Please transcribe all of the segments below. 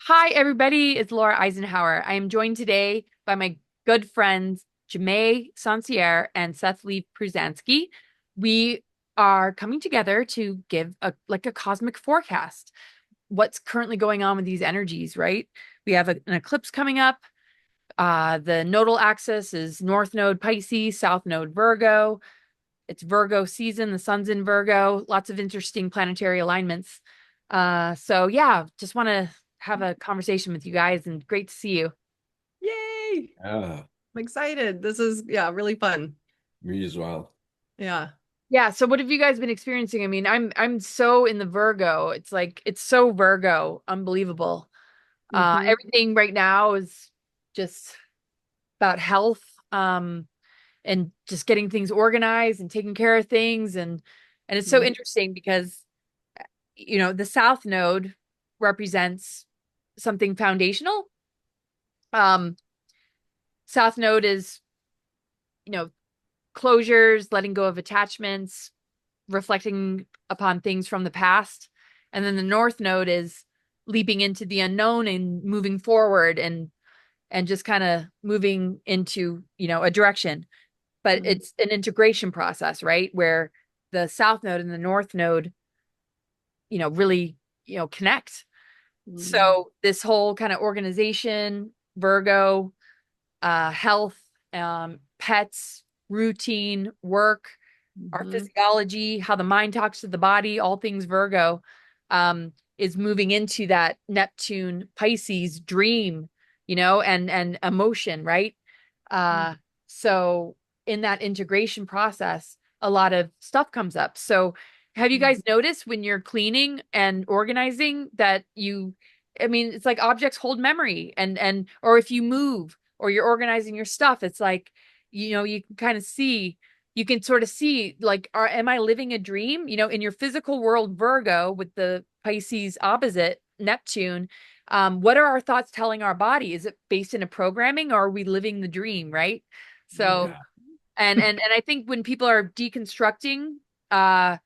Hi, everybody. It's Laura Eisenhower. I am joined today by my good friends, Jamae Sancier and Seth Leaf Pruzansky. We are coming together to give a cosmic forecast. What's currently going on with these energies, right? We have an eclipse coming up. The nodal axis is North Node Pisces, South Node Virgo. It's Virgo season. The sun's in Virgo. Lots of interesting planetary alignments. So yeah, just want to have a conversation with you guys and great to see you. Yay! Yeah, I'm excited. This is really fun. me as well. Yeah. Yeah, so what have you guys been experiencing? I mean, I'm so in the Virgo. It's like it's so Virgo, unbelievable. Hmm. Everything right now is just about health, and just getting things organized and taking care of things and it's so interesting because the South Node represents something foundational. Um, South Node is, you know, closures, letting go of attachments, reflecting upon things from the past. And then the North Node is leaping into the unknown and moving forward and just kind of moving into, a direction. But it's an integration process, right? Where the South Node and the North Node, really, connect. Hmm. So this whole kind of organization, Virgo, health, pets, routine, work, our Hmm. physiology, how the mind talks to the body, all things Virgo, is moving into that Neptune Pisces dream, and emotion, right? Uh, so in that integration process, a lot of stuff comes up. So have you guys noticed when you're cleaning and organizing that I mean, it's like objects hold memory or if you move or you're organizing your stuff, it's like, you can kind of see, you can sort of see like, am I living a dream? In your physical world, Virgo with the Pisces opposite Neptune, what are our thoughts telling our body? Is it based in a programming or are we living the dream, right? So, Yeah. and I think when people are deconstructing uh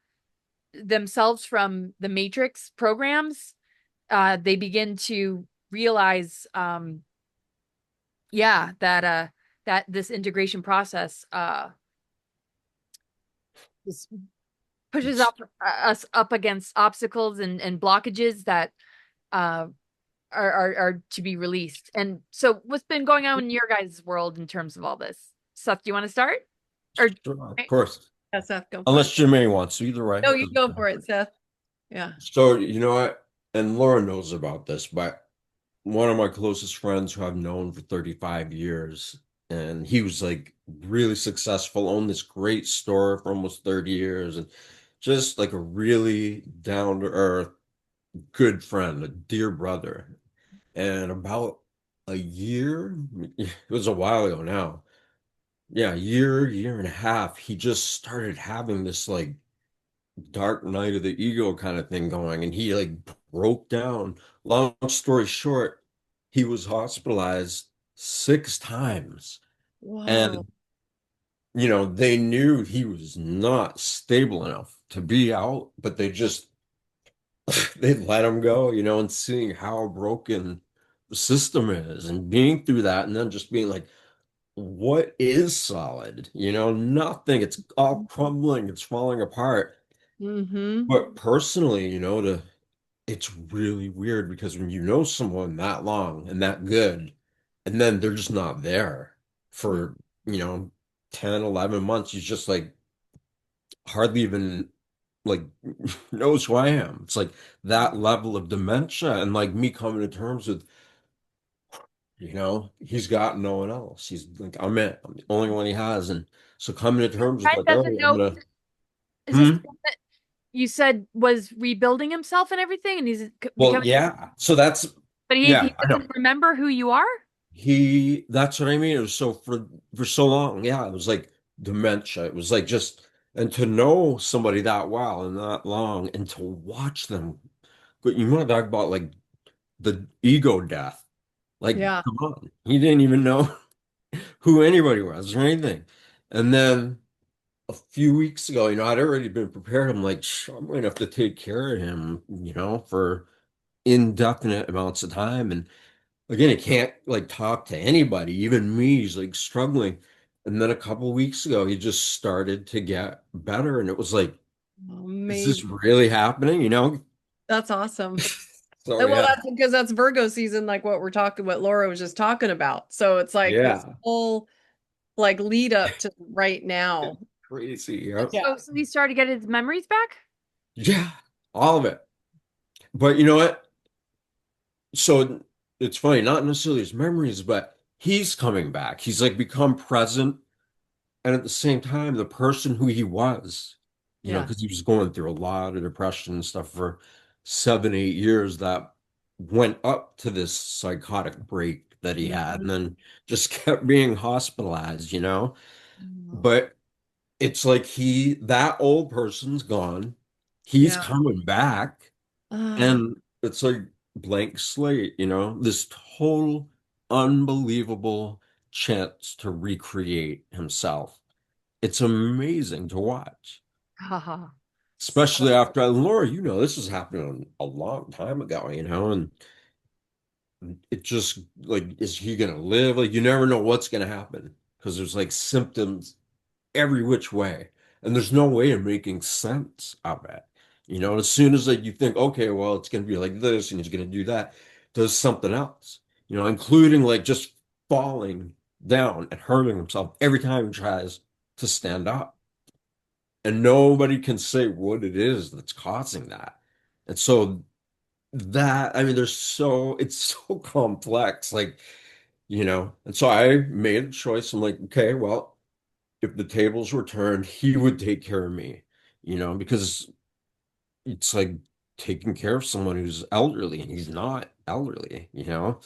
themselves from the matrix programs, they begin to realize yeah, that this integration process this pushes It's up us up against obstacles and blockages that uh are to be released. And so what's been going on in your guys' world in terms of all this? Seth, do you want to start? Or sure, of course. Yeah, Seth, go for it. Unless Jermaine wants to, either way. No, you Doesn't go matter. for it, Seth. Yeah. So, you know what? And Laura knows about this, but one of my closest friends who I've known for 35 years, and he was like really successful, owned this great store for almost 30 years, and just like a really down to earth, good friend, a dear brother. And about a year, it was a while ago now. Yeah, year and a half, he just started having this like dark night of the ego kind of thing going, and he like broke down. Long story short, he was hospitalized 6 times, Whoa. and they knew he was not stable enough to be out, but they just they let him go, and seeing how broken the system is, and being through that, and then just being like, what is solid? Nothing. It's all crumbling, it's falling apart. Mm-hmm. But personally, it's really weird because when you know someone that long and that good, and then they're just not there for, you know, 10, 11 months, he's just like hardly even like knows who I am. It's like that level of dementia and like me coming to terms with, he's got no one else. He's like, I'm it. I'm the only one he has. And so coming to terms with guy like, all doesn't right, I'm know, gonna, is this hmm? the one that you said was rebuilding himself and everything and he's Well, becoming, yeah. So that's, but he yeah, I know. doesn't remember who you are? That's what I mean. It was so for so long. Yeah, it was like dementia. It was like just, and to know somebody that well and that long and to watch them. But you want to talk about like the ego death. Like, Yeah. come on. He didn't even know who anybody was or anything. And then a few weeks ago, I'd already been prepared. I'm like, I'm going to have to take care of him, for indefinite amounts of time. And again, he can't like talk to anybody, even me. He's like struggling. And then a couple weeks ago, he just started to get better. And it was like, is this Amazing. really happening? You know? That's awesome. So Well, yeah. that's because that's Virgo season, like what Laura was just talking about. So it's like this Yeah. whole like lead up to right now. Crazy. Yeah. Yeah. So he started to get his memories back? Yeah. All of it. But you know what? So it's funny, not necessarily his memories, but he's coming back. He's like become present. And at the same time, the person who he was, you know, Yeah. because he was going through a lot of depression and stuff for 7, 8 years that went up to this psychotic break that he had and then just kept being hospitalized, you know? Mhm. But it's like that old person's gone. He's Yeah. coming back. Ah, And it's like blank slate, you know, this total unbelievable chance to recreate himself. It's amazing to watch, Haha. especially after Laura, you know, this was happening a long time ago, you know, and it just like, is he gonna live? Like, you never know what's gonna happen because there's like symptoms every which way, and there's no way of making sense of it. You know, as soon as like you think, okay, well, it's gonna be like this, and he's gonna do that, does something else. You know, including like just falling down and hurting himself every time he tries to stand up, and nobody can say what it is that's causing that. And so that, I mean, it's so complex, like, you know, and so I made a choice. I'm like, okay, well, if the tables were turned, he would take care of me, you know, because it's like taking care of someone who's elderly and he's not elderly, you know?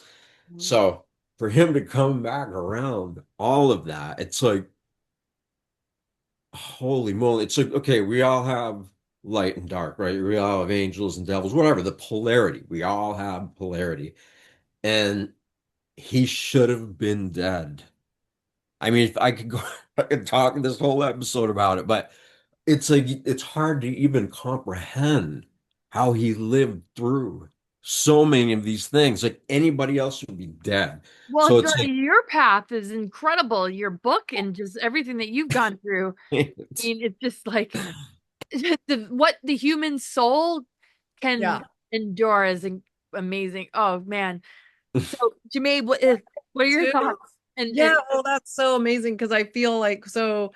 So for him to come back around all of that, it's like, holy moly. It's like, okay, we all have light and dark, right? We all have angels and devils, whatever, the polarity. We all have polarity. And he should have been dead. I mean, if I could go, I could talk this whole episode about it, but it's like it's hard to even comprehend how he lived through so many of these things. Like anybody else would be dead. Well, So it's your path is incredible. Your book and just everything that you've gone through. like I mean, it's just like what the human soul can yeah. endure is amazing. Oh man. So Jermaine, what are your Too. thoughts? Yeah, well, that's so amazing because I feel like so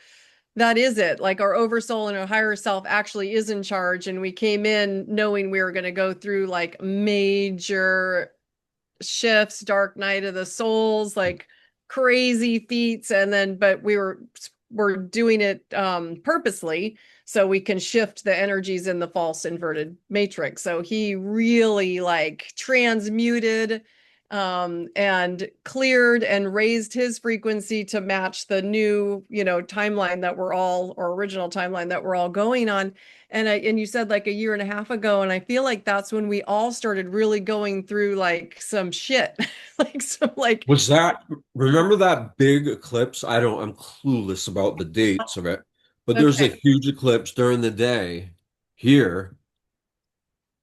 that is it. Like our oversoul and our higher self actually is in charge. And we came in knowing we were going to go through like major shifts, dark night of the souls, like crazy feats. And then, but we're doing it purposely so we can shift the energies in the false inverted matrix. So he really like transmuted and cleared and raised his frequency to match the new, timeline that we're all, or original timeline that we're all going on. And you said like a year and a half ago, and I feel like that's when we all started really going through like some shit, like some like was that remember that big eclipse? I'm clueless about the dates of it, but there's a okay, huge eclipse during the day here.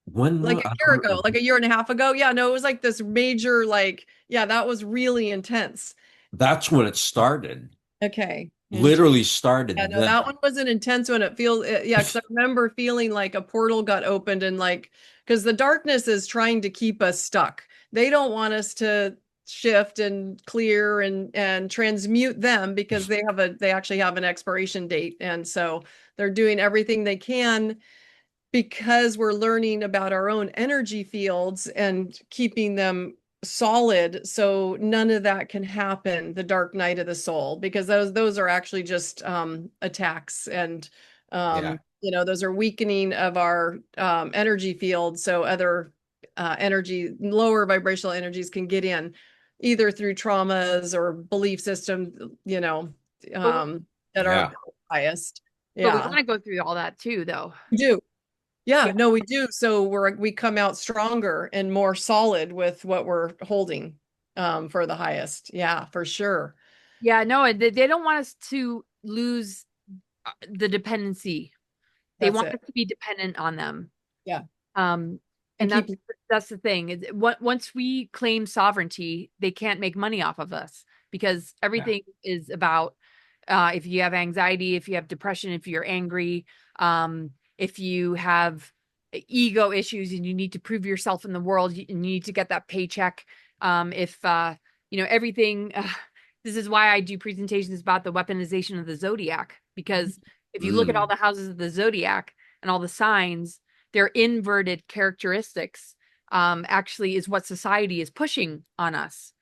When like was a I year don't ago, like a year and a half ago. Yeah, no, it was like this major, like, yeah, that was really intense. that's when it started. Okay, interesting. Literally Yeah, started no, then. that one was an intense one. It feels, yeah, because I remember feeling like a portal got opened and like, because the darkness is trying to keep us stuck. They don't want us to shift and clear and transmute them because they actually have an expiration date, and so they're doing everything they can because we're learning about our own energy fields and keeping them solid so none of that can happen, the dark night of the soul, because those are actually just attacks, and Yeah. those are weakening of our energy field so other energy, lower vibrational energies can get in either through traumas or belief systems, but, that aren't Yeah. highest. but we Yeah, want to go through all that too, though. we do. Yeah, Yeah. no, we do. So we come out stronger and more solid with what we're holding for the highest. Yeah, for sure. Yeah, no, they don't want us to lose the dependency. They That's want it. us to be dependent on them. Yeah. Um, and And keep. that's the thing. Once we claim sovereignty, they can't make money off of us because Yeah. everything is about if you have anxiety, if you have depression, if you're angry, if you have ego issues and you need to prove yourself in the world, and you need to get that paycheck. If everything. This is why I do presentations about the weaponization of the zodiac, because if you look at all Mm. the houses of the zodiac and all the signs, their inverted characteristics actually is what society is pushing on us.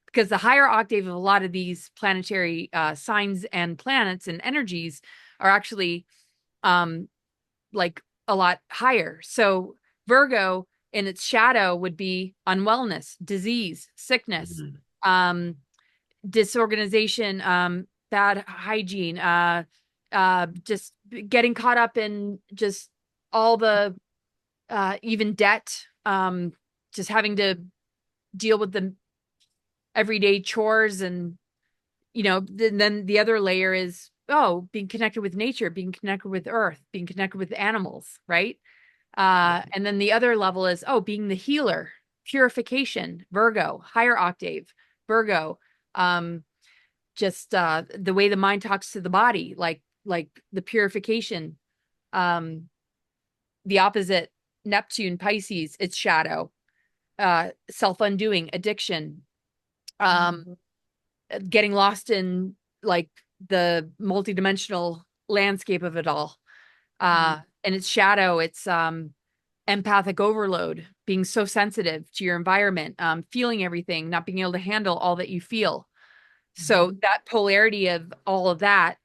Because the higher octave of a lot of these planetary signs and planets and energies are actually um, like a lot higher. So Virgo in its shadow would be unwellness, disease, sickness, Mm. um, disorganization, bad hygiene, just getting caught up in just all the even debt, just having to deal with the everyday chores. And then the other layer is, oh, being connected with nature, being connected with earth, being connected with animals, right? And then the other level is, oh, being the healer, purification, Virgo, higher octave, Virgo, um, just the way the mind talks to the body, like the purification. Um, the opposite, Neptune, Pisces, its shadow, self-undoing, addiction, um, getting lost in like the multidimensional landscape of it all. And its shadow, it's empathic overload, being so sensitive to your environment, feeling everything, not being able to handle all that you feel. So that polarity of all of that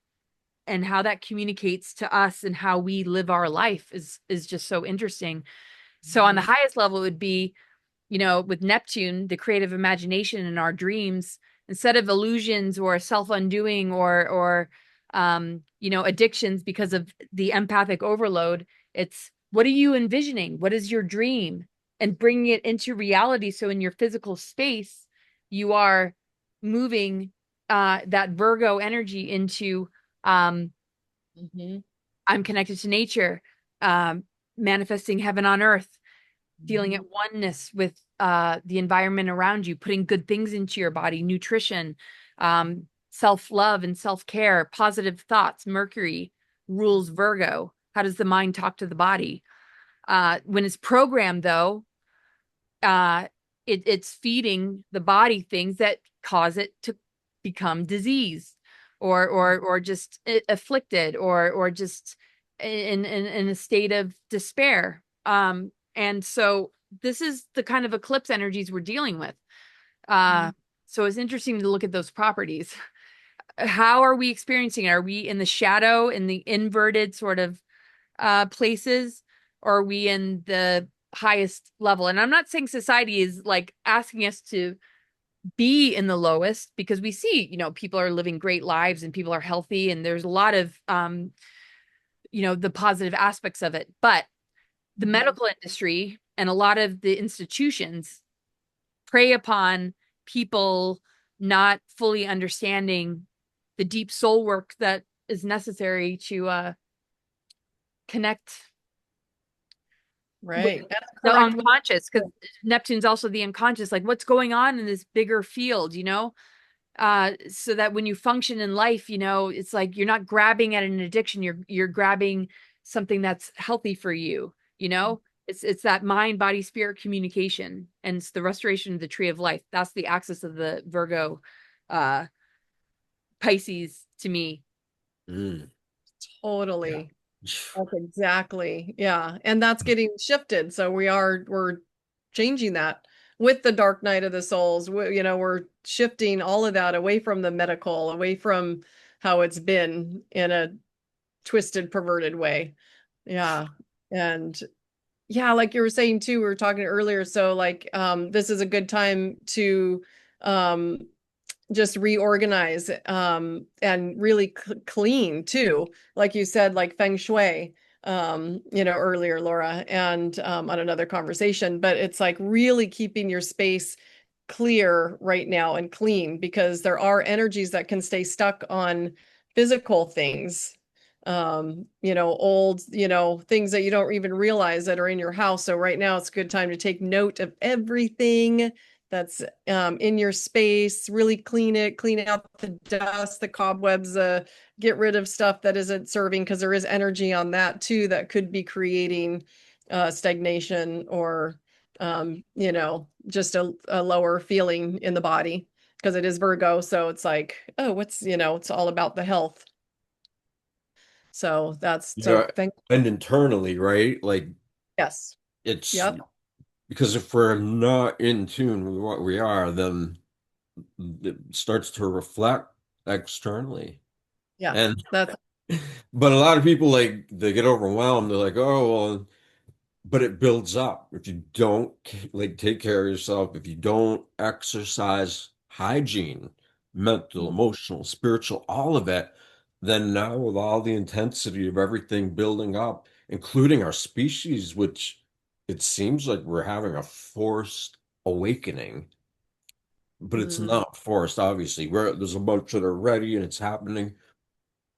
and how that communicates to us and how we live our life is just so interesting. So on the highest level it would be, with Neptune, the creative imagination in our dreams, instead of illusions or self-undoing or addictions because of the empathic overload, it's what are you envisioning? What is your dream? And bringing it into reality. So in your physical space, you are moving that Virgo energy into um, I'm connected to nature, um, manifesting heaven on earth, feeling at oneness with the environment around you, putting good things into your body, nutrition, self-love and self-care, positive thoughts. Mercury rules Virgo. How does the mind talk to the body? When it's programmed, though, uh, it's feeding the body things that cause it to become diseased or just afflicted or just in a state of despair. And so this is the kind of eclipse energies we're dealing with. So it's interesting to look at those properties. How are we experiencing it? Are we in the shadow, in the inverted sort of places, or are we in the highest level? And I'm not saying society is like asking us to be in the lowest, because we see, people are living great lives and people are healthy and there's a lot of the positive aspects of it. But the medical industry and a lot of the institutions prey upon people not fully understanding the deep soul work that is necessary to connect with Right. And the correct. unconscious, because Neptune's also the unconscious, like what's going on in this bigger field, so that when you function in life, it's like you're not grabbing at an addiction, you're grabbing something that's healthy for you, it's that mind body spirit communication, and it's the restoration of the tree of life. That's the axis of the Virgo uh Pisces to me. Mm. Yeah. Totally. That's exactly. Yeah. And that's getting shifted. So we're changing that with the dark night of the souls. We're shifting all of that away from the medical, away from how it's been in a twisted, perverted way. Yeah. And yeah, like you were saying too, we were talking earlier. So like this is a good time to um just reorganize and really clean too, like you said, like feng shui earlier, Laura, and on another conversation. But it's like really keeping your space clear right now and clean, because there are energies that can stay stuck on physical things old, things that you don't even realize that are in your house. So right now it's a good time to take note of everything that's in your space, really clean out the dust, the cobwebs, get rid of stuff that isn't serving, because there is energy on that too that could be creating stagnation or just a lower feeling in the body, because it is Virgo. So it's like, oh, it's all about the health. So Yeah, thank. and internally, right? Like Yes. it's Yep. because if we're not in tune with what we are, then it starts to reflect externally. Yeah. And That's but a lot of people like they get overwhelmed. They're like, oh, well, but it builds up. If you don't like take care of yourself, if you don't exercise hygiene, mental, emotional, spiritual, all of it, then now with all the intensity of everything building up, including our species, which it seems like we're having a forced awakening, but it's mm, not forced, obviously. There's a bunch that are ready and it's happening,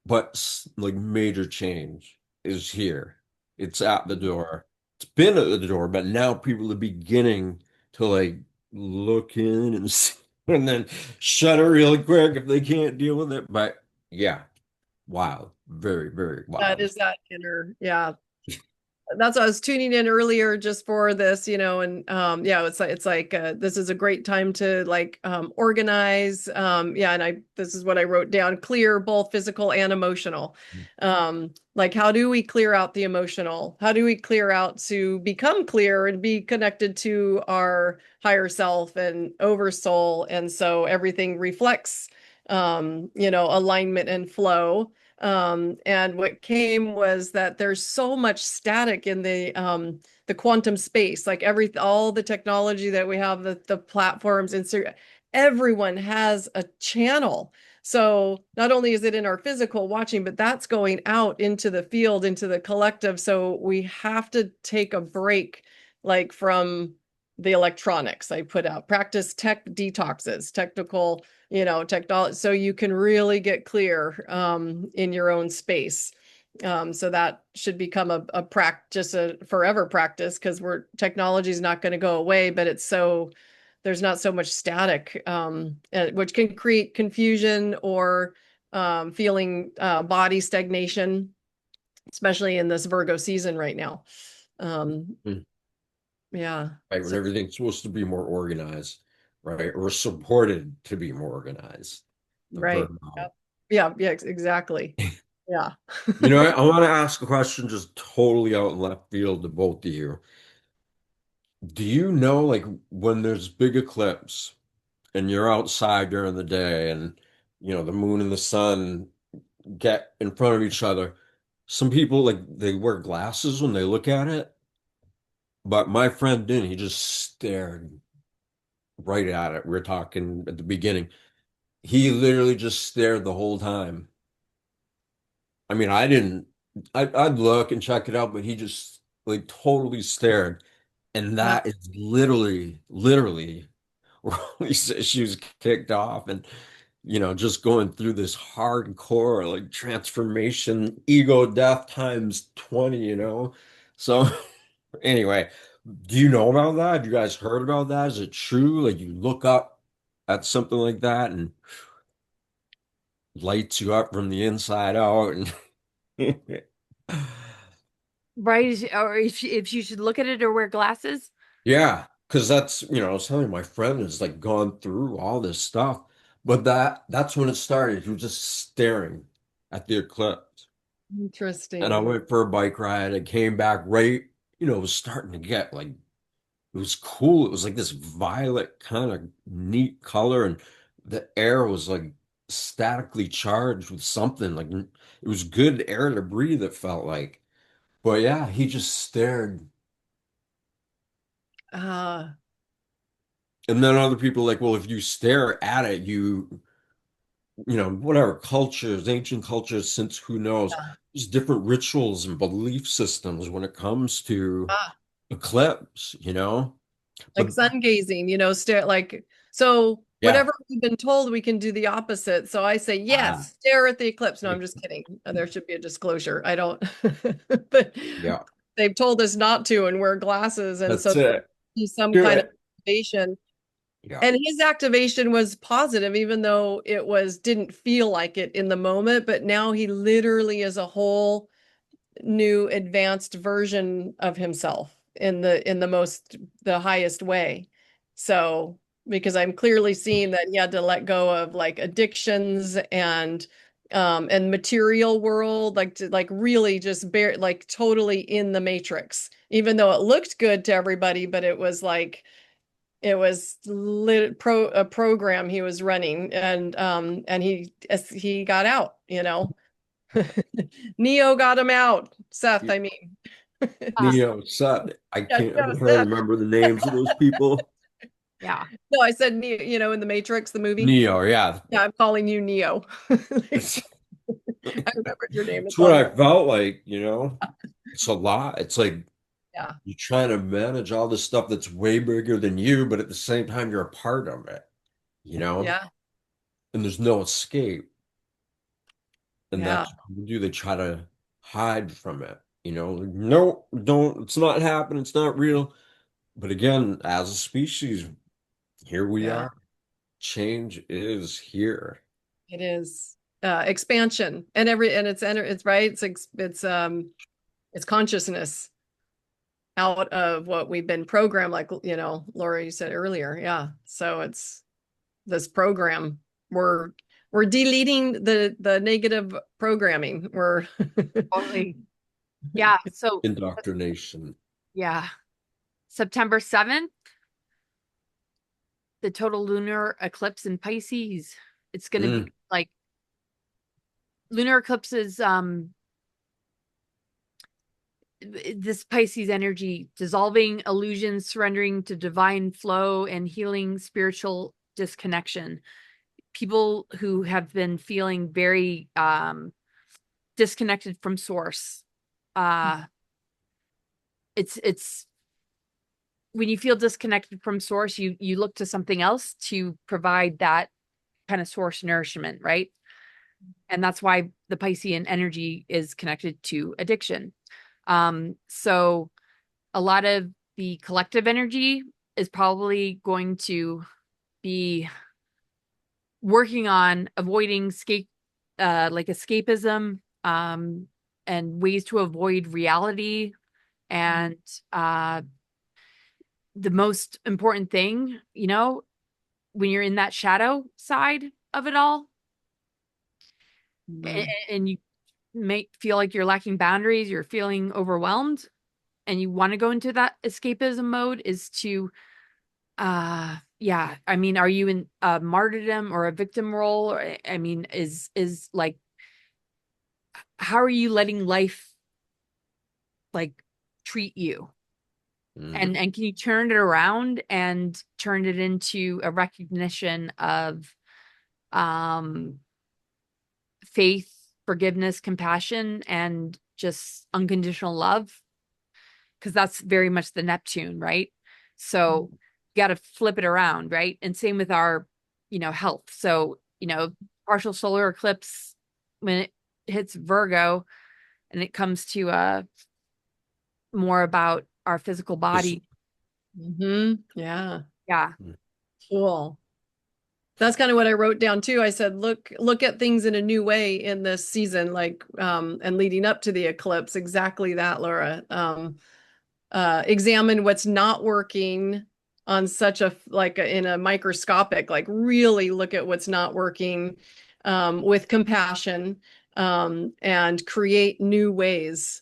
but like major change is here. It's at the door. It's been at the door, but now people are beginning to like look in and see, and then shut it really quick if they can't deal with it. But yeah, wild, very, very that wild. is that inner, yeah. That's why I was tuning in earlier just for this, and yeah, it's like this is a great time to like organize. Yeah, and this is what I wrote down: clear both physical and emotional. Like, how do we clear out the emotional? How do we clear out to become clear and be connected to our higher self and oversoul? And so everything reflects alignment and flow. And what came was that there's so much static in the quantum space, like all the technology that we have, the platforms, Instagram, everyone has a channel. So not only is it in our physical watching, but that's going out into the field, into the collective. So we have to take a break, like from the electronics. I put out practice tech detoxes, technical technology, so you can really get clear in your own space. So that should become a practice, a forever practice, because technology is not going to go away, but there's not so much static, which can create confusion or feeling body stagnation, especially in this Virgo season right now. Mm. Yeah. Right, when So everything's supposed to be more organized, right? Or supported to be more organized. The right. Virgo. Yep. Yeah. Yeah. Exactly. Yeah. I want to ask a question just totally out in left field to both of you. Do you know, like, when there's big eclipse and you're outside during the day and, the moon and the sun get in front of each other, some people, like, they wear glasses when they look at it, but my friend didn't. He just stared right at it. We are talking at the beginning. He literally just stared the whole time. I mean, I didn't, I'd look and check it out, but he just, like, totally stared. And Wow. that is literally said she was kicked off and just going through this hardcore like transformation, ego death times 20. So anyway, do you know about that? Have you guys heard about that? Is it true? Like you look up at something like that and lights you up from the inside out and Right? Or if you should look at it or wear glasses. yeah, because that's, I was telling you, my friend has like gone through all this stuff, but that's when it started. He was just staring at the eclipse. And I Interesting. went for a bike ride. I came back right, it was starting to get like, it was cool. It was like this violet kind of neat color, and the air was like statically charged with something. Like it was good air to breathe, it felt like. But yeah, he just stared. Uh, And then other people like, well, if you stare at it, whatever cultures, ancient cultures, since who knows, yeah. there's different rituals and belief systems when it comes to Ah, eclipse. like But sun gazing, stare like so. Yeah. whatever we've been told, we can do the opposite. So I say, Ah, yes, stare at the eclipse. No, I'm just kidding. There should be a disclosure. I don't, but yeah. they've told us not to and wear glasses. And so That's there it. be some Do kind of it. activation. Yeah. And his activation was positive, even though it didn't feel like it in the moment. But now he literally is a whole new advanced version of himself in the highest way. So because I'm clearly seeing that he had to let go of like addictions and material world, like to like really just like totally in the matrix, even though it looked good to everybody, but it was like it was a program he was running, and he got out, Neo got him out. Seth, I mean. Neo, Seth. I Yeah, can't no, hardly Seth. remember the names of those people. Yeah. No, I said Neo, in the Matrix, the movie. Neo, yeah. Yeah, I'm calling you Neo. It's, I remembered your name. it's It's what all I good. felt like, you know. It's a lot. It's like Yeah. you're trying to manage all this stuff that's way bigger than you, but at the same time, you're a part of it, you know? Yeah. And there's no escape. And Yeah. that's what people do. They try to hide from it, you know? No, don't, it's not happening. It's not real. But again, as a species, here we Yeah. are. Change is here. It is expansion and it's right. It's consciousness out of what we've been programmed, like, Laura, you said earlier. Yeah. So it's this program. We're deleting the negative programming. We're Totally. Yeah. So Indoctrination. yeah. September 7th, the total lunar eclipse in Pisces. It's going to be Mm. like lunar eclipses, this Pisces energy, dissolving illusions, surrendering to divine flow, and healing spiritual disconnection. People who have been feeling very disconnected from source. It's when you feel disconnected from source, you look to something else to provide that kind of source nourishment, right? And that's why the Piscean energy is connected to addiction. So a lot of the collective energy is probably going to be working on avoiding like escapism, and ways to avoid reality. And the most important thing, when you're in that shadow side of it all, and you may feel like you're lacking boundaries, you're feeling overwhelmed, and you want to go into that escapism mode, is to yeah, I mean, are you in a martyrdom or a victim role? Or, I mean, is like, how are you letting life like treat you? Mm. And can you turn it around and turn it into a recognition of um faith, forgiveness, compassion, and just unconditional love? Because that's very much the Neptune, right? So you got to flip it around, right? And same with our, health. So, partial solar eclipse, when it hits Virgo and it comes to more about our physical Just body. Yeah. Yeah. Cool. That's kind of what I wrote down too. I said, look at things in a new way in this season, like, and leading up to the eclipse. Exactly that, Laura. Examine what's not working on such in a microscopic, like really look at what's not working, with compassion, and create new ways.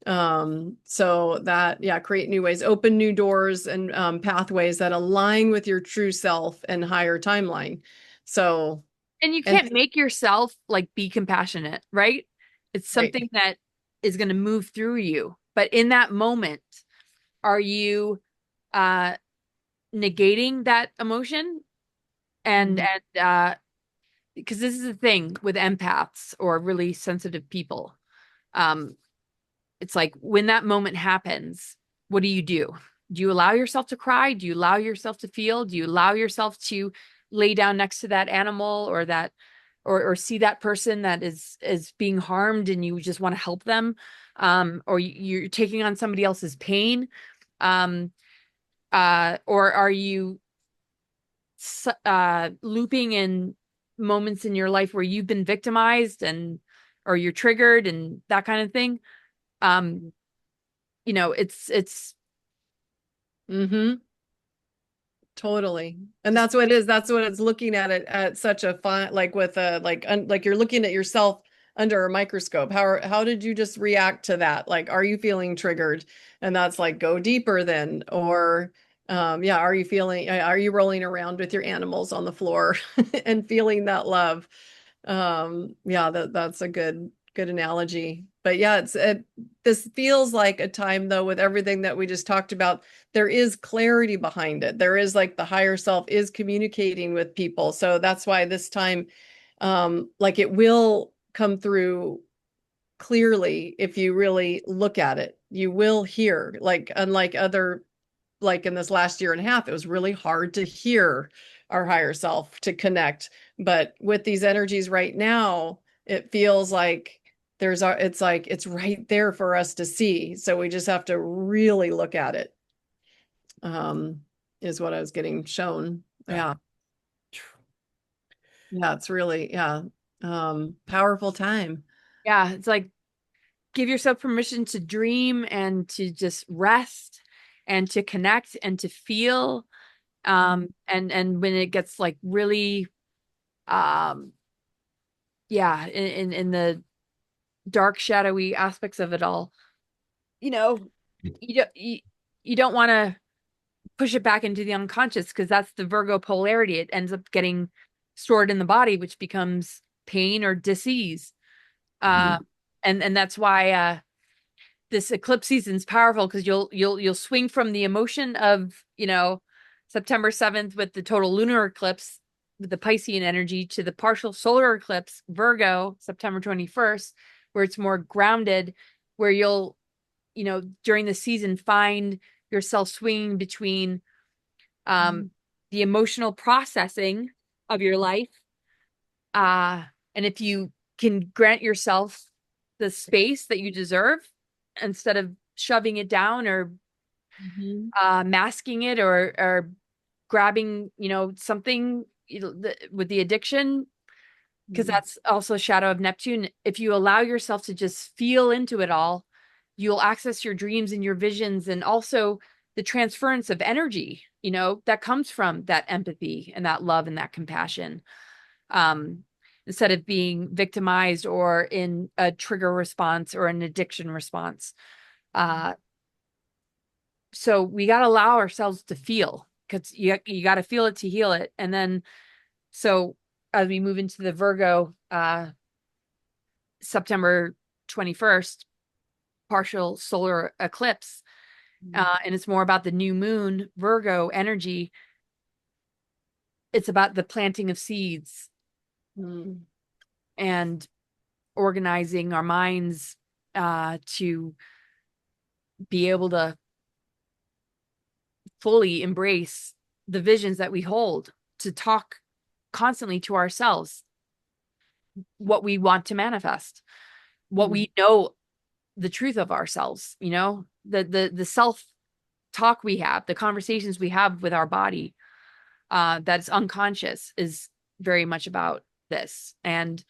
So that, yeah, create new ways, open new doors and pathways that align with your true self and higher timeline. So, And you and can't make yourself like be compassionate, right? It's right, something that is going to move through you. But in that moment, are you uh negating that emotion? And Mhm. because this is the thing with empaths or really sensitive people. Um, it's like when that moment happens, what do you do? Do you allow yourself to cry? Do you allow yourself to feel? Do you allow yourself to lay down next to that animal or that or see that person that is being harmed and you just want to help them, or you're taking on somebody else's pain, or are you looping in moments in your life where you've been victimized and or you're triggered and that kind of thing. It's Mm-hmm. Totally. And that's what it is. That's what it's looking at it at such a fun, like with a, like you're looking at yourself under a microscope. How did you just react to that? Like, are you feeling triggered? And that's like, go deeper then. Or, yeah, are you rolling around with your animals on the floor and feeling that love? Yeah, that's a good analogy. But yeah, this feels like a time though, with everything that we just talked about, there is clarity behind it. There is like the higher self is communicating with people. So that's why this time, like it will come through clearly if you really look at it. You will hear, like, unlike other, like in this last year and a half, it was really hard to hear our higher self, to connect. But with these energies right now, it feels like it's like it's right there for us to see. So we just have to really look at it. Is what I was getting shown. Yeah. Yeah, it's really, yeah. Powerful time. Yeah, it's like give yourself permission to dream and to just rest and to connect and to feel. And when it gets like really yeah, in the dark, shadowy aspects of it all, you know, you don't want to push it back into the unconscious because that's the Virgo polarity. It ends up getting stored in the body, which becomes pain or disease. And that's why this eclipse season is powerful because you'll swing from the emotion of, September 7th with the total lunar eclipse with the Piscean energy to the partial solar eclipse, Virgo, September 21st, where it's more grounded, where you'll, during the season find yourself swinging between the emotional processing of your life. And if you can grant yourself the space that you deserve instead of shoving it down or masking it or grabbing, something with the addiction, because that's also a shadow of Neptune. If you allow yourself to just feel into it all, you'll access your dreams and your visions and also the transference of energy, that comes from that empathy and that love and that compassion. Instead of being victimized or in a trigger response or an addiction response. So we got to allow ourselves to feel, because you got to feel it to heal it. And then, so as we move into the Virgo, September 21st, partial solar eclipse, and it's more about the new moon, Virgo energy. It's about the planting of seeds and organizing our minds to be able to fully embrace the visions that we hold, to talk constantly to ourselves what we want to manifest, what we know, the truth of ourselves, the self talk we have, the conversations we have with our body, that's unconscious, is very much about this. And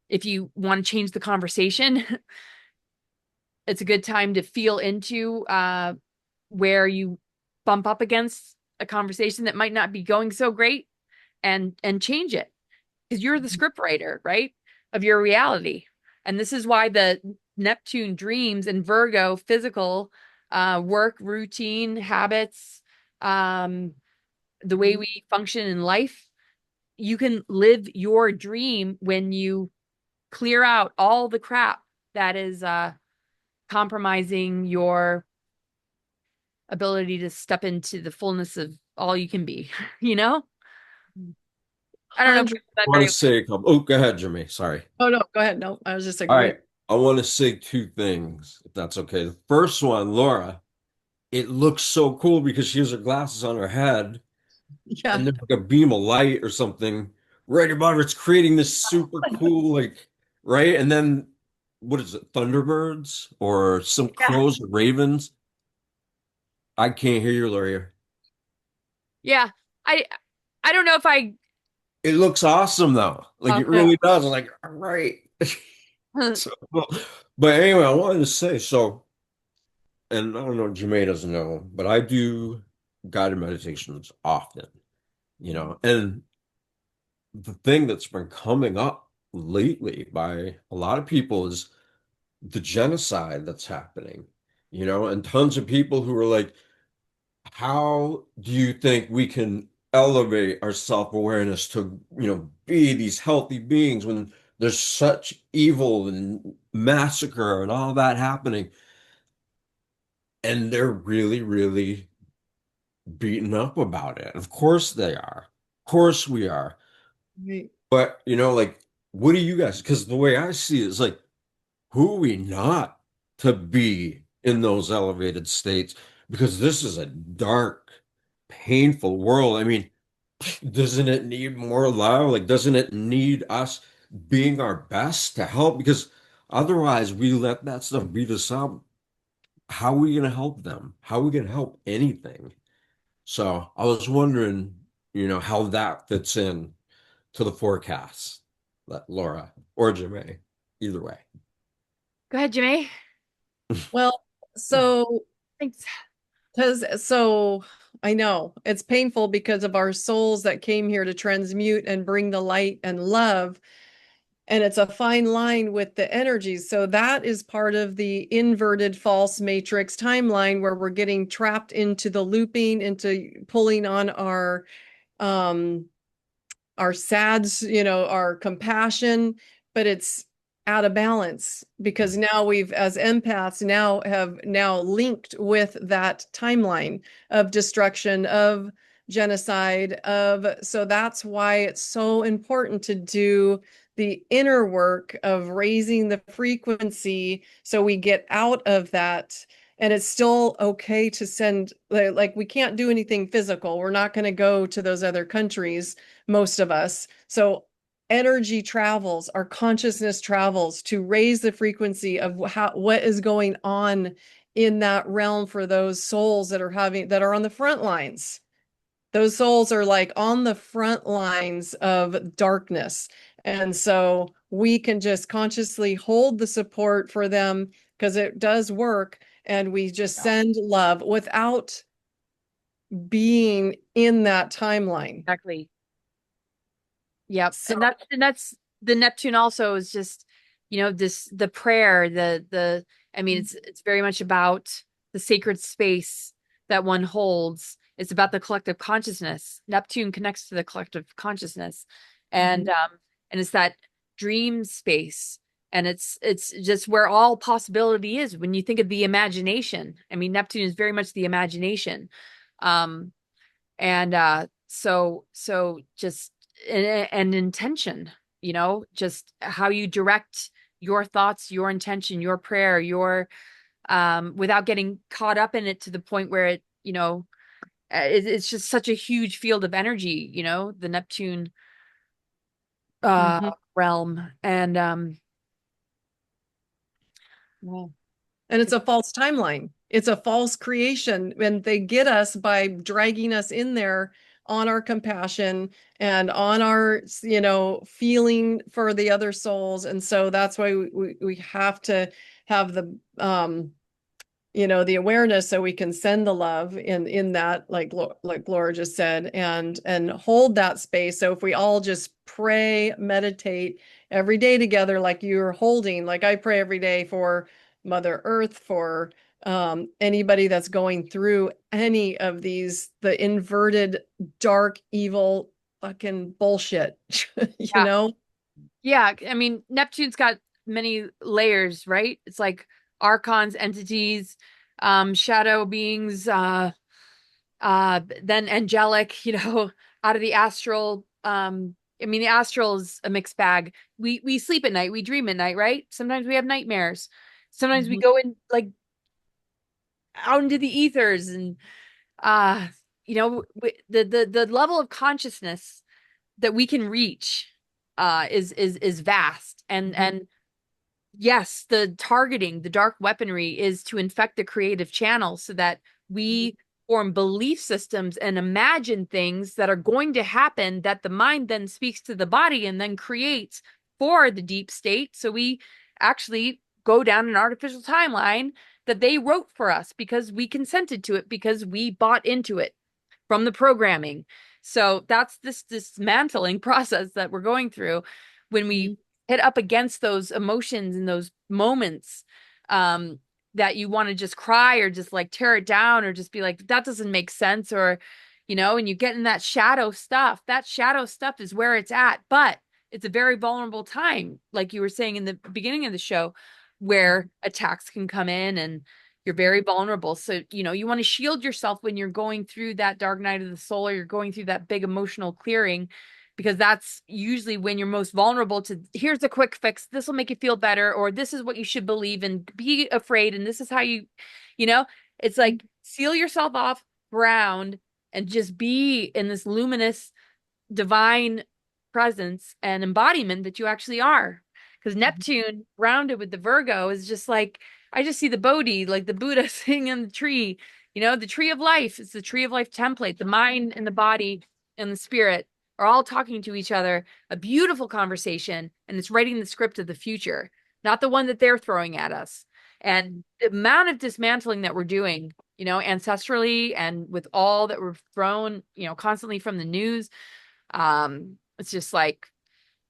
if you want to change the conversation, it's a good time to feel into where you bump up against a conversation that might not be going so great, and change it, because you're the script writer, right, of your reality. And this is why the Neptune dreams and Virgo physical work, routine, habits, the way we function in life. You can live your dream when you clear out all the crap that is compromising your ability to step into the fullness of all you can be, I don't know if I that's want very. to say a couple. Oh, go ahead, Jimmy. Sorry. Oh no, go ahead. No, I was just All agreeing. right. I want to say two things, if that's okay. The first one, Laura, it looks so cool because she has her glasses on her head. Yeah. and there's like a beam of light or something right above it. It's creating this super cool, like, right? And then what is it, Thunderbirds or some Yeah. crows or ravens? I can't hear you, Laura. Yeah. I I don't know if I It looks awesome though. Like it Yeah. really does. I'm like, all right. So, but anyway, I wanted to say so, and I don't know, Janae doesn't know, but I do guided meditations often, and the thing that's been coming up lately by a lot of people is the genocide that's happening, and tons of people who are like, how do you think we can elevate our self-awareness to, be these healthy beings when there's such evil and massacre and all that happening? And they're really, really beaten up about it. Of course they are. Of course we are. Right. But, like, what do you guys, because the way I see it is like, who are we not to be in those elevated states? Because this is a dark, painful world. I mean, doesn't it need more love? Like, doesn't it need us being our best to help? Because otherwise, we let that stuff beat us up. How are we going to help them? How are we going to help anything? So I was wondering, how that fits in to the forecast, that Laura or Jemay, either way. Go ahead, Jimmy. Well, so Thanks. so I know it's painful because of our souls that came here to transmute and bring the light and love. And it's a fine line with the energies. So that is part of the inverted false matrix timeline where we're getting trapped into the looping, into pulling on um our sads, our compassion, but it's out of balance because now we've, as empaths, now linked with that timeline of destruction, of genocide, so that's why it's so important to do the inner work of raising the frequency so we get out of that. And it's still okay to send, like we can't do anything physical. We're not going to go to those other countries, most of us. So energy travels, our consciousness travels to raise the frequency of what is going on in that realm for those souls that are on the front lines. Those souls are like on the front lines of darkness. And so we can just consciously hold the support for them because it does work. And we just Yeah. send love without being in that timeline. Exactly. Yep. So, And that's the Neptune also is just, this the prayer, the I mean it's very much about the sacred space that one holds. It's about the collective consciousness. Neptune connects to the collective consciousness. And and it's that dream space. And it's just where all possibility is when you think of the imagination. I mean, Neptune is very much the imagination. Um and so just an intention, just how you direct your thoughts, your intention, your prayer, your without getting caught up in it to the point where it's just such a huge field of energy, the Neptune mhm. realm. And well, And it's a false timeline. It's a false creation. And they get us by dragging us in there on our compassion and on our, feeling for the other souls. And so that's why we have to have the awareness so we can send the love in that, like Laura just said, and hold that space. So if we all just pray, meditate every day together, like you're holding, like I pray every day for Mother Earth, for anybody that's going through any of the inverted, dark, evil fucking bullshit, you yeah, know? yeah. I mean, Neptune's got many layers, right? It's like archons, entities, shadow beings, then angelic, out of the astral. I mean, the astral is a mixed bag. We sleep at night, we dream at night, right? Sometimes we have nightmares. Sometimes we Mhm. go in like out into the ethers, and uh the level of consciousness that we can reach is vast. And yes, the targeting, the dark weaponry is to infect the creative channel so that we form belief systems and imagine things that are going to happen that the mind then speaks to the body and then creates for the deep state. So we actually go down an artificial timeline that they wrote for us because we consented to it, because we bought into it from the programming. So that's this dismantling process that we're going through when we hit up against those emotions and those moments that you want to just cry or just like tear it down or just be like, that doesn't make sense. Or, and you get in that shadow stuff. That shadow stuff is where it's at. But it's a very vulnerable time, like you were saying in the beginning of the show, where attacks can come in and you're very vulnerable. So, you want to shield yourself when you're going through that dark night of the soul or you're going through that big emotional clearing, because that's usually when you're most vulnerable to, here's a quick fix. This will make you feel better, or this is what you should believe and be afraid. And this is how it's like seal yourself off, ground, and just be in this luminous divine presence and embodiment that you actually are. Because Neptune rounded with the Virgo is just like, I just see the Bodhi, like the Buddha sitting in the tree, the tree of life. It's the tree of life template. The mind and the body and the spirit are all talking to each other, a beautiful conversation, and it's writing the script of the future, not the one that they're throwing at us. And the amount of dismantling that we're doing, ancestrally and with all that we're thrown, constantly from the news, it's just like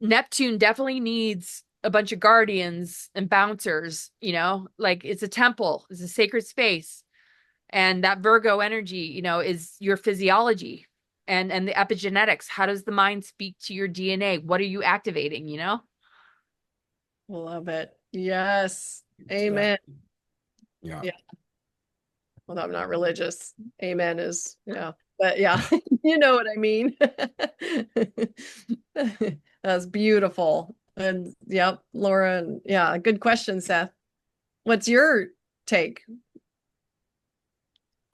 Neptune definitely needs a bunch of guardians and bouncers, like it's a temple, it's a sacred space. And that Virgo energy, is your physiology and the epigenetics. How does the mind speak to your DNA? What are you activating, Love it. Yes. Amen. Yeah. Yeah. Well, I'm not religious. Amen is, yeah. But yeah, you know what I mean. That's beautiful. And yep, Laura, and yeah, good question, Seth. What's your take?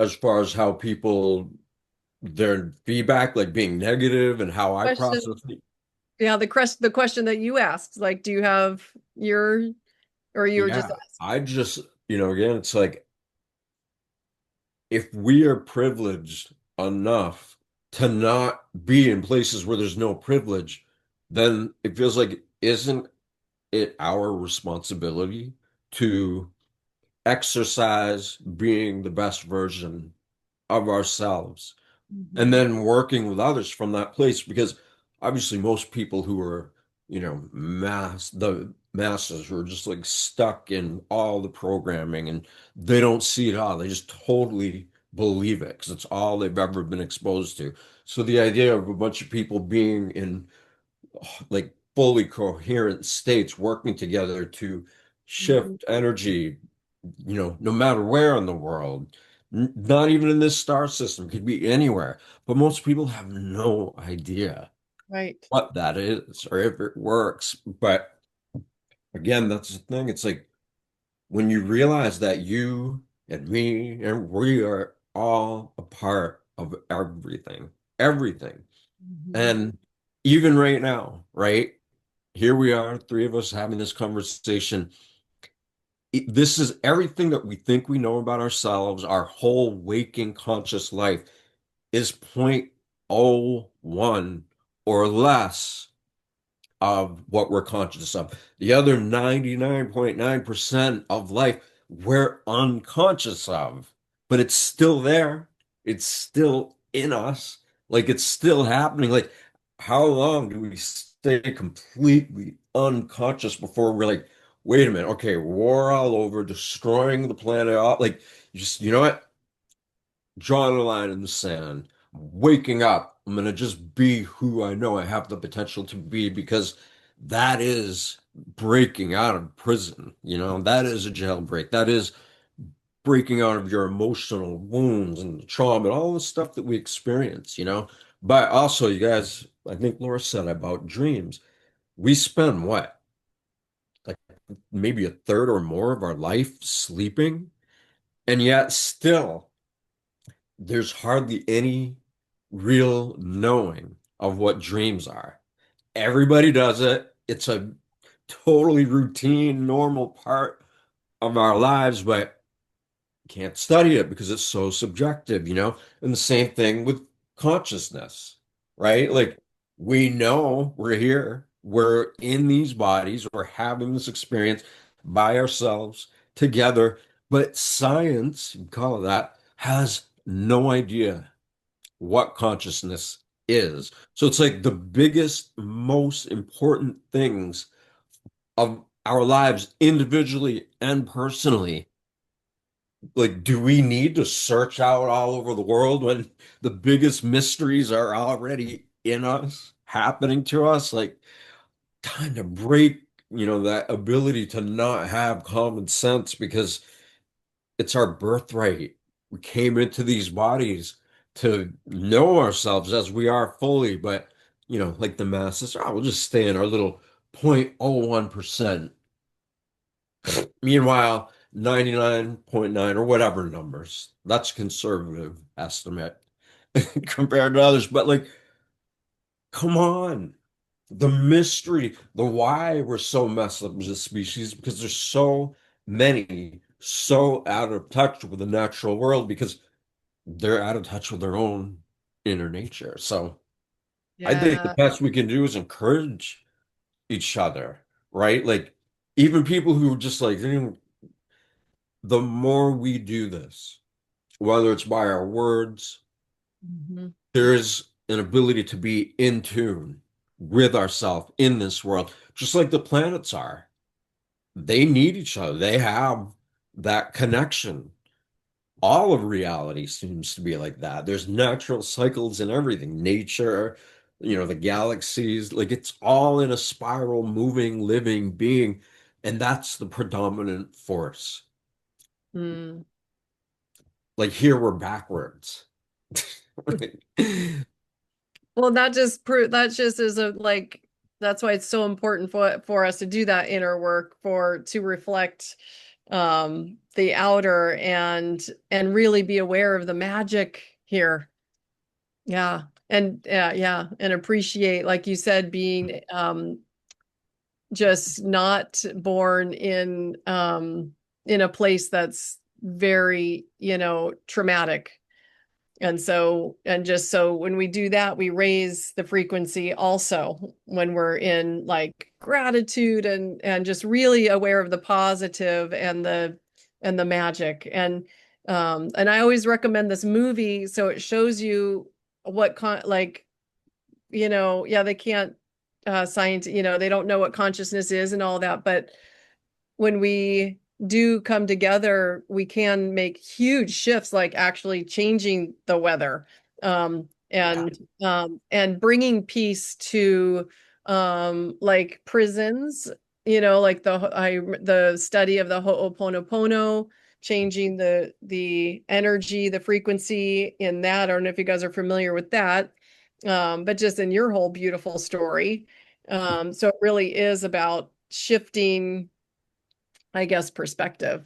As far as how people, their feedback, like being negative and how I Question. process it. Yeah, the question that you asked, like, do you have your, or you were just Yeah, I just, again, it's like if we are privileged enough to not be in places where there's no privilege, then it feels like, isn't it our responsibility to exercise being the best version of ourselves and then working with others from that place? Because obviously most people who are, the masses who are just like stuck in all the programming and they don't see it all. They just totally believe it because it's all they've ever been exposed to. So the idea of a bunch of people being in like fully coherent states working together to Mhm. shift energy, no matter where in the world, not even in this star system, could be anywhere. But most people have no idea Right. what that is or if it works. But again, that's the thing. It's like when you realize that you and me and we are all a part of everything, everything. Mhm. And even right now, right? Here we are, three of us having this conversation. This is everything that we think we know about ourselves, our whole waking conscious life is 0.01 or less of what we're conscious of. The other 99.9% of life we're unconscious of, but it's still there. It's still in us. Like it's still happening. Like how long do we stay completely unconscious before we're like, wait a minute, okay, war all over, destroying the planet, all like just you know what? Drawing a line in the sand, waking up. I'm gonna just be who I know I have the potential to be because that is breaking out of prison. That is a jailbreak. That is breaking out of your emotional wounds and trauma and all the stuff that we experience. But also, you guys, I think Laura said about dreams. We spend what, like maybe a third or more of our life sleeping, and yet still there's hardly any real knowing of what dreams are. Everybody does it. It's a totally routine, normal part of our lives, but can't study it because it's so subjective, you know? And the same thing with consciousness, right? Like we know we're here, we're in these bodies, we're having this experience by ourselves together, but science, you call it that, has no idea what consciousness is. So it's like the biggest, most important things of our lives individually and personally. Like, do we need to search out all over the world when the biggest mysteries are already in us, happening to us? Like, kind of break, that ability to not have common sense because it's our birthright. We came into these bodies to know ourselves as we are fully, but like the masses, oh, we'll just stay in our little 0.01%. Meanwhile, 99.9 or whatever numbers, that's conservative estimate compared to others. But like, come on. The mystery, the why we're so messed up as a species, because there's so many so out of touch with the natural world because they're out of touch with their own inner nature. So I think the Yeah. best we can do is encourage each other, right? Like even people who are just like, the more we do this, whether it's by our words, Mhm. there's an ability to be in tune with ourselves in this world, just like the planets are. They need each other. They have that connection. All of reality seems to be like that. There's natural cycles in everything, nature, the galaxies, like it's all in a spiral, moving, living being. And that's the predominant force. Mm. Like here we're backwards. Well, that just is a like that's why it's so important for us to do that inner work to reflect the outer and really be aware of the magic here. Yeah. And yeah, and appreciate, like you said, being just not born in a place that's very, traumatic. And just so when we do that, we raise the frequency also when we're in like gratitude and just really aware of the positive and the magic. And I always recommend this movie so it shows you what yeah, they can't science, they don't know what consciousness is and all that, but when we do come together, we can make huge shifts, like actually changing the weather, Yeah. and bringing peace to like prisons, like the study of the Ho'oponopono, changing the energy, the frequency in that. I don't know if you guys are familiar with that, but just in your whole beautiful story. So it really is about shifting, I guess, perspective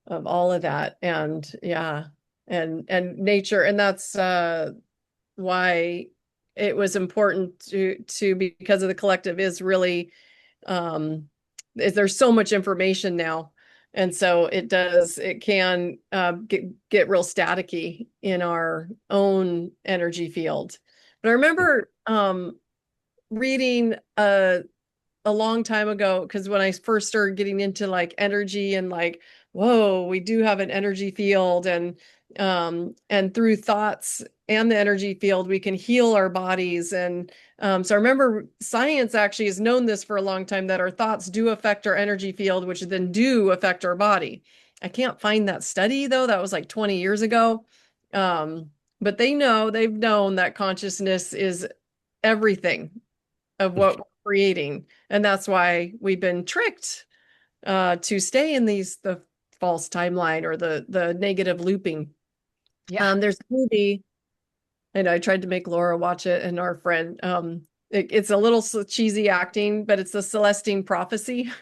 of all of that. And yeah, and nature. And that's why it was important because of the collective is really there's so much information now. And so it can get real staticky in our own energy field. But I remember reading a long time ago, because when I first started getting into like energy and like, whoa, we do have an energy field, and through thoughts and the energy field we can heal our bodies. And so I remember science actually has known this for a long time, that our thoughts do affect our energy field, which then do affect our body. I can't find that study though, that was like 20 years ago. But they've known that consciousness is everything of what we're creating. And that's why we've been tricked to stay in the false timeline or the negative looping. Yeah. There's a movie, and I tried to make Laura watch it, and our friend, it's a little cheesy acting, but it's the Celestine Prophecy.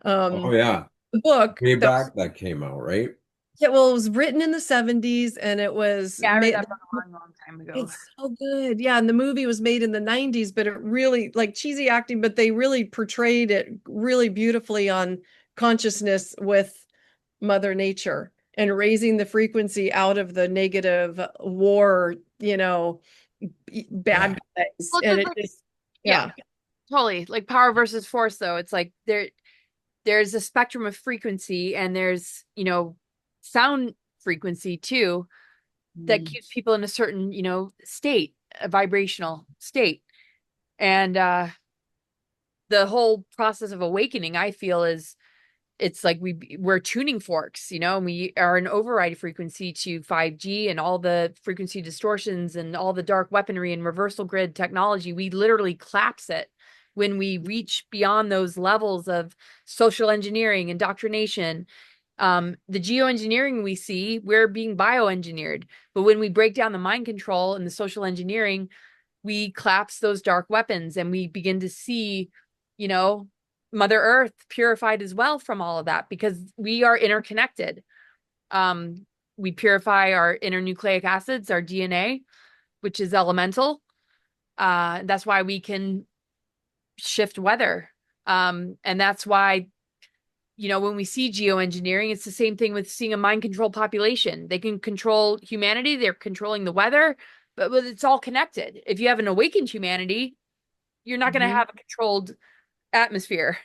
Oh um, yeah. the book Way that back that came out, right? Yeah, well, it was written in the 70s and it was Yeah, I read made. that book a long, long time ago. It's so good. Yeah, and the movie was made in the 90s, but it really like cheesy acting, but they really portrayed it really beautifully on consciousness with Mother Nature and raising the frequency out of the negative war, Yeah. bad guys. Well, And just it like, just, yeah, yeah. totally. Like power versus force, though. It's like there's a spectrum of frequency and there's, sound frequency too that Mm. keeps people in a certain, state, a vibrational state. And the whole process of awakening, I feel, is it's like we're tuning forks, and we are an override frequency to 5G and all the frequency distortions and all the dark weaponry and reversal grid technology. We literally collapse it when we reach beyond those levels of social engineering, indoctrination. The geoengineering we see, we're being bioengineered. But when we break down the mind control and the social engineering, we collapse those dark weapons and we begin to see, you know, Mother Earth purified as well from all of that because we are interconnected. We purify our internucleic acids, our DNA, which is elemental. That's why we can shift weather. And that's why, when we see geoengineering, it's the same thing with seeing a mind control population. They can control humanity, they're controlling the weather, but it's all connected. If you have an awakened humanity, you're not going to Mhm. have a controlled atmosphere.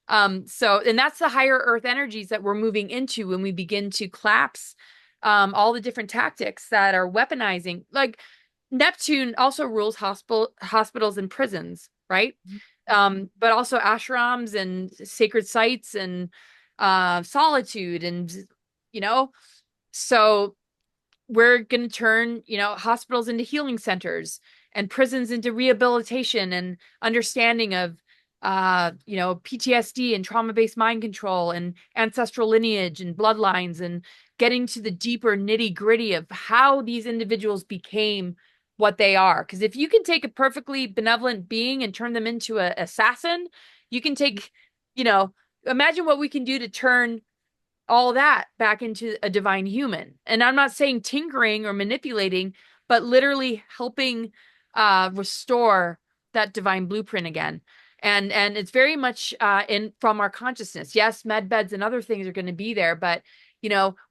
And that's the higher earth energies that we're moving into when we begin to collapse all the different tactics that are weaponizing. Like Neptune also rules hospitals and prisons, right? But also ashrams and sacred sites and solitude and you know, so we're going to turn, hospitals into healing centers and prisons into rehabilitation and understanding of, PTSD and trauma-based mind control and ancestral lineage and bloodlines and getting to the deeper nitty-gritty of how these individuals became what they are. Because if you can take a perfectly benevolent being and turn them into an assassin, you can take, you know, imagine what we can do to turn all that back into a divine human. And I'm not saying tinkering or manipulating, but literally helping restore that divine blueprint again. And it's very much in from our consciousness. Yes, med beds and other things are going to be there, but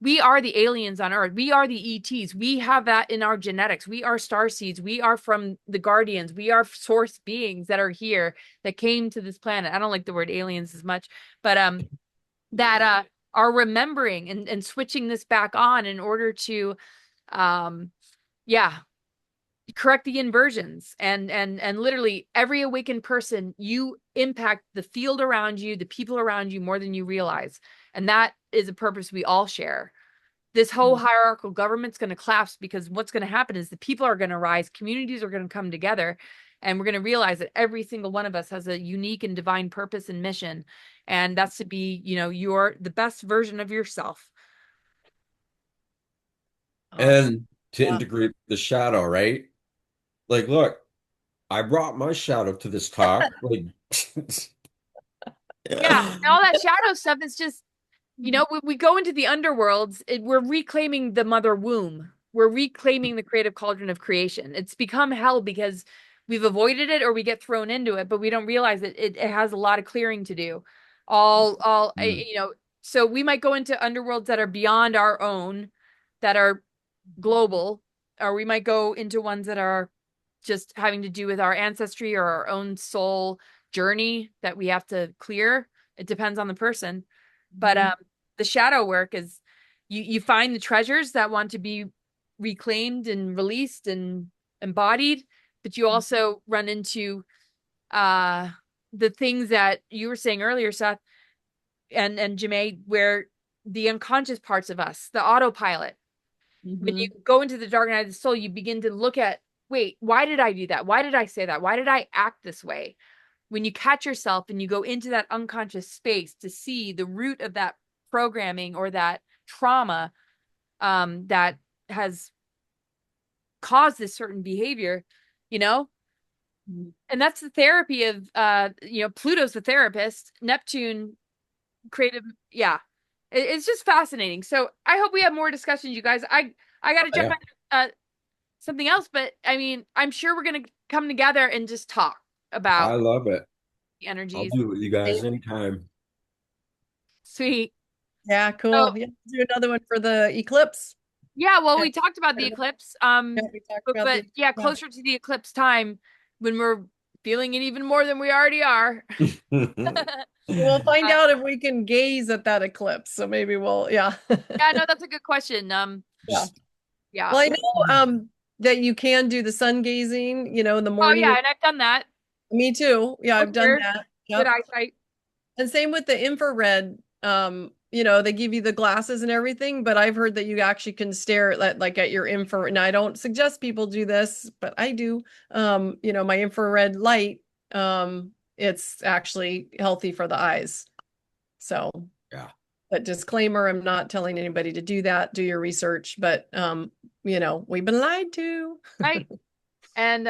we are the aliens on Earth. We are the ETs. We have that in our genetics. We are star seeds. We are from the guardians. We are source beings that are here that came to this planet. I don't like the word aliens as much, but that are remembering and switching this back on in order to um yeah, correct the inversions and literally every awakened person, you impact the field around you, the people around you more than you realize. And that is a purpose we all share. This whole hierarchical government's going to collapse because what's going to happen is the people are going to rise, communities are going to come together, and we're going to realize that every single one of us has a unique and divine purpose and mission. And that's to be, you're the best version of yourself. Awesome. And to Yeah. integrate the shadow, right? Like, look, I brought my shadow to this talk. Like, Yeah. And all that shadow stuff is just, when we go into the underworlds, we're reclaiming the mother womb. We're reclaiming the creative cauldron of creation. It's become hell because we've avoided it or we get thrown into it, but we don't realize that it has a lot of clearing to do. Hmm. So we might go into underworlds that are beyond our own, that are global, or we might go into ones that are just having to do with our ancestry or our own soul journey that we have to clear. It depends on the person. But Mhm. the shadow work is you find the treasures that want to be reclaimed and released and embodied, but you also run into uh the things that you were saying earlier, Seth and Janae, where the unconscious parts of us, the autopilot, when you Mhm. go into the dark night of the soul, you begin to look at, wait, why did I do that? Why did I say that? Why did I act this way? When you catch yourself and you go into that unconscious space to see the root of that programming or that trauma that has caused this certain behavior, you know? Mhm. And that's the therapy of Pluto's the therapist, Neptune creative, yeah. it's just fascinating. So I hope we have more discussions, you guys. I got to jump Yeah, back to something else, but I mean, I'm sure we're gonna come together and just talk I about love it. the I'll energies. do it with you guys anytime. Sweet. Yeah, So cool. Yeah, do another one for the eclipse. yeah, well, Yeah, we talked about the eclipse. yeah, we talked about But the yeah, yeah. closer to the eclipse time when we're feeling it even more than we already are. We'll find Uh, out if we can gaze at that eclipse. So maybe we'll, yeah. yeah, no, that's a good question. Yeah. Just Yeah. Well, I know that you can do the sun gazing, in the Oh morning. yeah, and I've done that. Me too. Yeah, I've done Clear, that. good Yep. eyesight. And same with the infrared. They give you the glasses and everything, but I've heard that you actually can stare at like at your infrared. Now, I don't suggest people do this, but I do. My infrared light, it's actually healthy for the eyes. So, yeah. but disclaimer, I'm not telling anybody to do that. Do your research, but we've been lied to. Right. And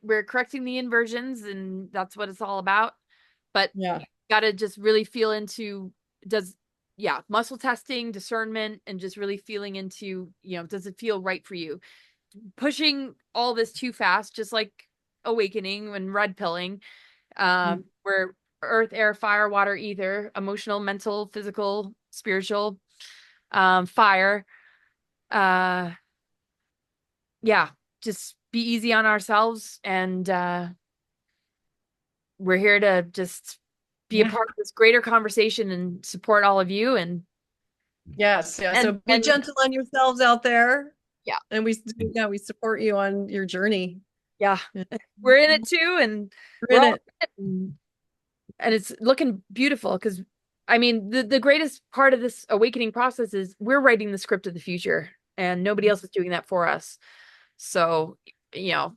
we're correcting the inversions, and that's what it's all about. But Yeah. gotta just really feel into does yeah, muscle testing, discernment, and just really feeling into, does it feel right for you? Pushing all this too fast, just like awakening and red pilling, where earth, air, fire, water, ether, emotional, mental, physical, spiritual, fire. Uh yeah, just be easy on ourselves, and we're here to just be a Yeah. part of this greater conversation and support all of you, Yes. Yeah. So and be gentle on yourselves out there. yeah, And we support you on your journey. yeah, Yeah. we're in it too, and We're we're in all it. in it, and it's looking beautiful because I mean the greatest part of this awakening process is we're writing the script of the future, and nobody else is doing that for us. So, you know,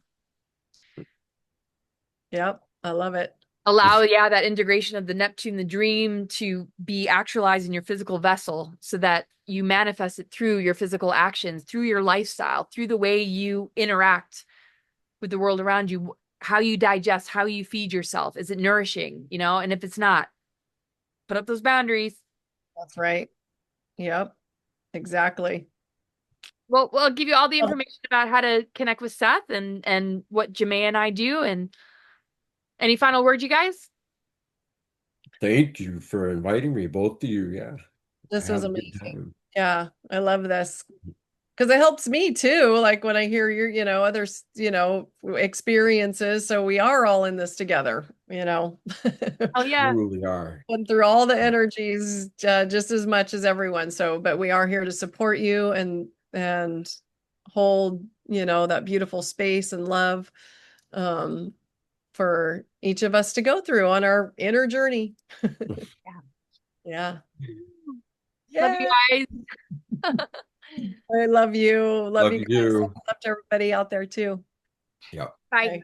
Yep. I love it. allow that integration of the Neptune, the dream, to be actualized in your physical vessel so that you manifest it through your physical actions, through your lifestyle, through the way you interact with the world around you, how you digest, how you feed yourself. Is it nourishing? And if it's not, put up those boundaries. That's right. Yep. Exactly. Well, we'll give you all the Oh, information about how to connect with Seth and what Jamae and I do. And any final words, you guys? Thank you for inviting me, both of you. Yeah, I this was have a good amazing. time. Yeah. I love this. Because it helps me too, like when I hear your, others, experiences. So we are all in this together, Oh yeah. Truly are. and through all the energies, just as much as everyone. So, but we are here to support you and hold, that beautiful space and love, um, for each of us to go through on our inner journey. Yeah. Yeah. Love you Yeah. guys. I love you. Love Love you guys. you. Love to everybody out there too. Yep. Bye. Okay.